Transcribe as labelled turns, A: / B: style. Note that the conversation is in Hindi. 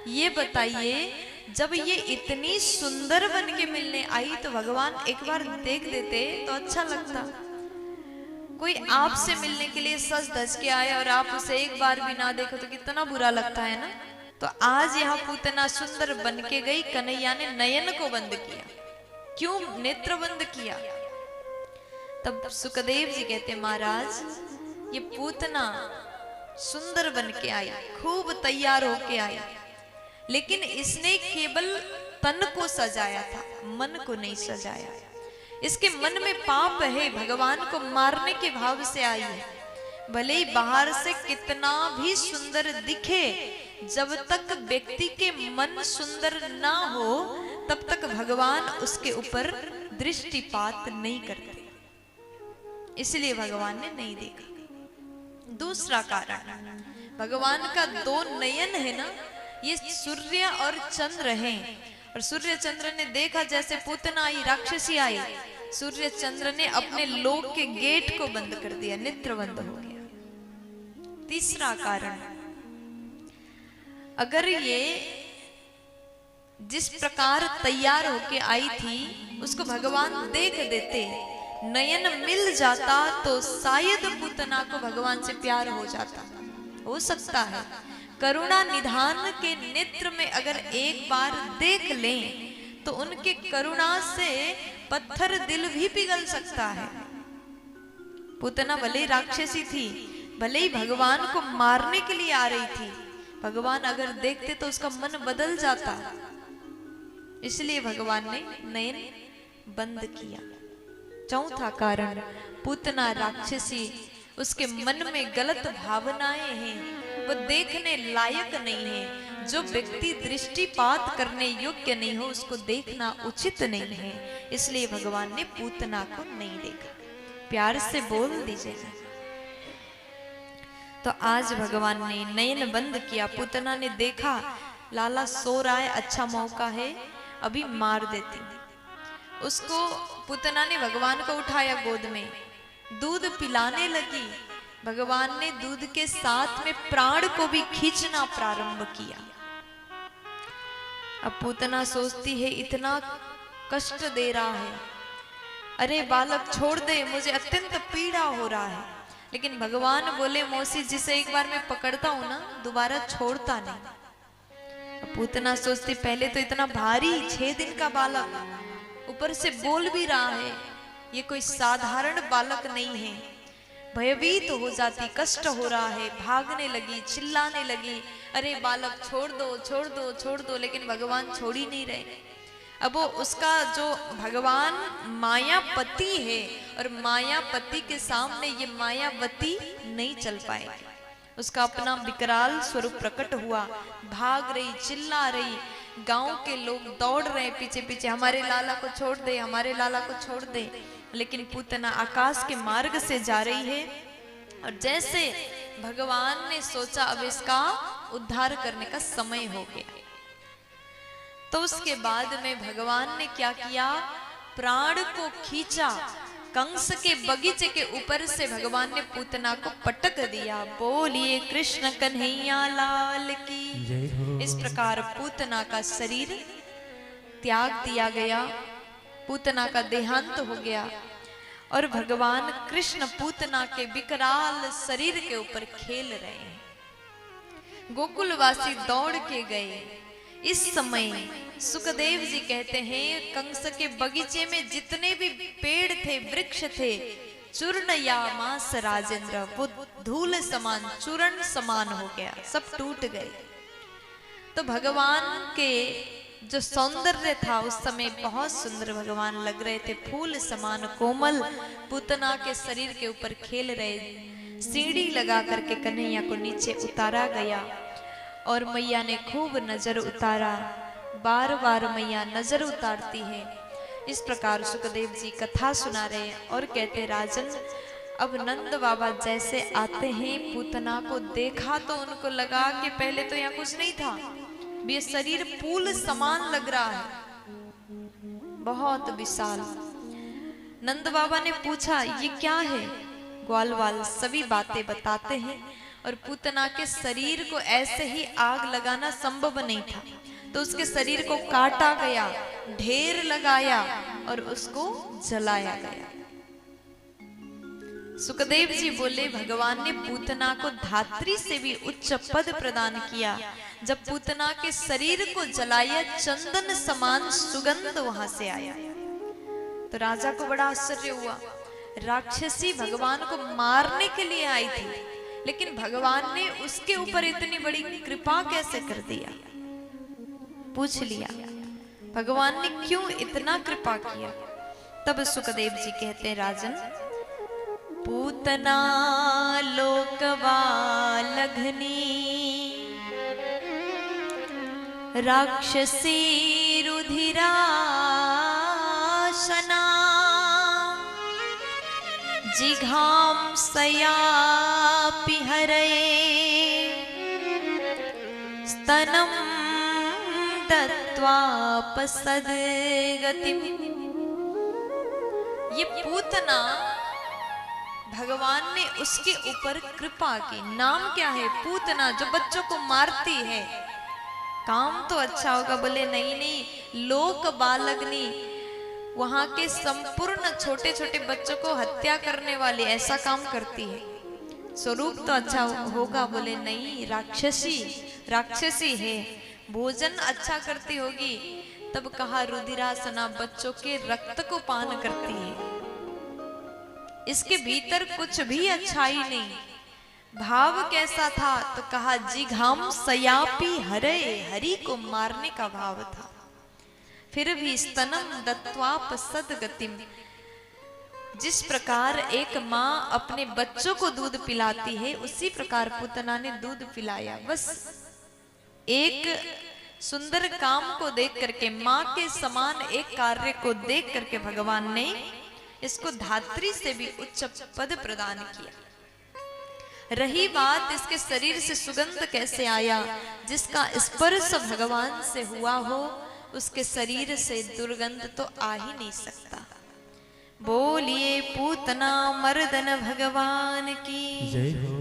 A: ये बताइए, जब ये इतनी सुंदर बन के मिलने आई तो भगवान एक बार देख देते तो अच्छा लगता। कोई आपसे मिलने के लिए सज धज के आए और आप उसे एक बार भी ना देखो तो कितना बुरा लगता है ना। तो आज यहाँ पूतना सुंदर बन के गई, कन्हैया ने नयन को बंद किया। क्यों नेत्र बंद किया? तब सुखदेव जी कहते, महाराज ये पूतना सुंदर बन के आई, खूब तैयार होके आई, लेकिन इसने केवल तन को सजाया था, मन को नहीं सजाया। इसके मन में पाप है, भगवान को मारने के भाव से आई है। भले ही बाहर से कितना भी सुंदर दिखे, जब तक व्यक्ति के मन सुंदर ना हो तब तक भगवान उसके ऊपर दृष्टिपात नहीं करते, इसलिए भगवान ने नहीं देखा। दूसरा कारण, भगवान का दो नयन है ना, ये सूर्य और चंद्र हैं। और सूर्य चंद्र ने देखा जैसे पूतना आई, राक्षसी आई, सूर्य चंद्र ने अपने लोक के गेट को बंद कर दिया, नेत्र बंद हो गया। तीसरा कारण, अगर ये जिस प्रकार तैयार होके आई थी उसको भगवान देख देते, नयन मिल जाता, तो शायद पूतना को भगवान से प्यार हो जाता। हो सकता है करुणा निधान के नेत्र में अगर एक बार देख लें तो उनके करुणा से पत्थर दिल भी पिघल सकता है। पूतना भले ही राक्षसी थी, भले ही भगवान को मारने के लिए आ रही थी, भगवान अगर देखते तो उसका मन बदल जाता, इसलिए भगवान ने नयन बंद किया। चौथा कारण, पूतना राक्षसी, उसके मन में गलत भावनाएं हैं, वो देखने लायक नहीं है। जो व्यक्ति दृष्टिपात करने योग्य नहीं हो उसको देखना उचित नहीं है, इसलिए भगवान ने पूतना को नहीं देखा। प्यार से बोल दीजिएगा। तो आज भगवान ने नयन बंद किया, पूतना ने देखा लाला सो रहा है, अच्छा मौका है, अभी मार देती हूं। उसको पूतना ने भगवान को उठाया गोद में, दूध पिलाने लगी। भगवान ने दूध के साथ में प्राण को भी खींचना प्रारंभ किया। अब पूतना सोचती है इतना कष्ट दे रहा है, अरे बालक छोड़ दे, मुझे अत्यंत पीड़ा हो रहा है। लेकिन भगवान बोले, मौसी जिसे एक बार मैं पकड़ता हूं ना दोबारा छोड़ता नहीं। पूतना सोचती पहले तो इतना भारी 6 दिन का बालक, ऊपर से बोल भी रहा है, ये कोई साधारण बालक नहीं है। भयभीत हो जाती, कष्ट हो रहा है, भागने लगी, चिल्लाने लगी, अरे बालक छोड़ दो छोड़ दो छोड़ दो। लेकिन भगवान छोड़ ही नहीं रहे। अब वो उसका जो भगवान मायापति है और मायापति के सामने ये मायावती नहीं चल पाएगी। उसका अपना विकराल स्वरूप प्रकट हुआ, भाग रही, चिल्ला रही, गांव के लोग दौड़ रहे पीछे पीछे, हमारे लाला को छोड़ दे, हमारे लाला को छोड़ दे। लेकिन पूतना आकाश के मार्ग से जा रही है, और जैसे भगवान ने सोचा अब इसका उद्धार करने का समय हो गया, तो उसके बाद में भगवान ने क्या किया, प्राण को खींचा, कंस के बगीचे के ऊपर से भगवान ने पूतना को पटक दिया। बोलिए कृष्ण कन्हैया लाल की। इस प्रकार पूतना का शरीर त्याग दिया गया, पूतना का देहांत हो गया, और भगवान कृष्ण पूतना के विकराल शरीर के ऊपर खेल रहे हैं। गोकुलवासी दौड़ के गए। इस समय सुखदेव जी कहते हैं, कंस के बगीचे में जितने भी पेड़ थे, वृक्ष थे, चूर्ण या मास राजेंद्र, वो धूल समान, चूर्ण समान हो गया, सब टूट गए। तो भगवान के जो सौंदर्य था उस समय बहुत सुंदर भगवान लग रहे थे, फूल समान कोमल पूतना के शरीर के ऊपर खेल रहे। सीढ़ी लगा करके कन्हैया को नीचे उतारा गया और मैया ने खूब नजर उतारा। बार बार मैया नजर उतारती है। इस प्रकार सुखदेव जी कथा सुना रहे हैं और कहते, राजन अब नंद बाबा जैसे आते हैं, पूतना को देखा तो उनको लगा कि पहले तो यहाँ कुछ नहीं था, ये शरीर फूल समान लग रहा है, बहुत विशाल। नंद बाबा ने पूछा ये क्या है? ग्वाल वाल सभी बातें बताते हैं और पूतना के शरीर को ऐसे ही आग लगाना संभव नहीं था, तो उसके शरीर को काटा गया, ढेर लगाया और उसको जलाया गया। सुखदेव जी बोले भगवान ने पूतना को धात्री से भी उच्च पद प्रदान किया। जब पूतना के शरीर को जलाया, चंदन समान सुगंध वहां से आया। तो राजा को बड़ा आश्चर्य हुआ। राक्षसी भगवान को मारने के लिए आई थी, लेकिन भगवान ने उसके ऊपर इतनी बड़ी कृपा कैसे कर दिया। पूछ लिया भगवान ने क्यों इतना कृपा किया। तब सुखदेव जी कहते हैं, राजन, पूतना लोकवालघ्नी राक्षसी रुधिराशना जिघांसयापि हरये स्तनं दत्त्वापसद्गतिम्। ये पूतना भगवान ने उसके ऊपर कृपा की। नाम क्या है? पूतना, जो बच्चों को मारती है। काम तो अच्छा होगा, बोले नहीं नहीं, लोक बालग्नि, वहां के संपूर्ण छोटे छोटे बच्चों को हत्या करने वाली ऐसा काम करती है। स्वरूप तो अच्छा होगा, बोले नहीं, राक्षसी है, भोजन अच्छा करती होगी। तब कहा रुधिरासना, बच्चों के रक्त को पान करती है। इसके भीतर कुछ भी अच्छाई नहीं। भाव कैसा था? तो कहा जिघाम सयापी हरे, हरि को मारने का भाव था। फिर भी स्तनम दत्त्वाप सद्गतिम, जिस प्रकार एक माँ अपने बच्चों को दूध पिलाती है, उसी प्रकार पूतना ने दूध पिलाया। बस एक सुंदर काम को देख करके, माँ के समान एक कार्य को देख करके भगवान ने इसको धात्री से भी उच्च पद प्रदान किया। रही बात इसके शरीर से सुगंध कैसे आया, जिसका स्पर्श भगवान से हुआ हो उसके शरीर से दुर्गंध तो आ ही नहीं सकता। बोलिए पूतना मर्दन भगवान की जय हो।